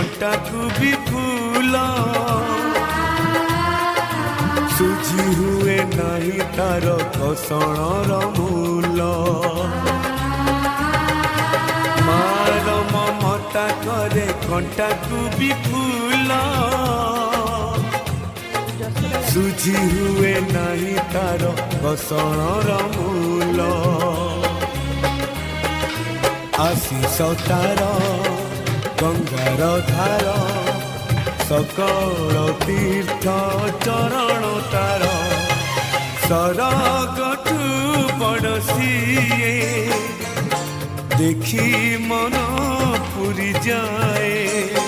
कंटाकू भी फूल सुझी हुए नहीं तार घसणर मूल मार ममता करे कंटाकू भी फूल सुझी हुए नहीं तार घसणर मूल आशीष तार गंगार धार सकल तीर्थ चरण तार सरगठू बड़सिए देखी मन पुरी जाए।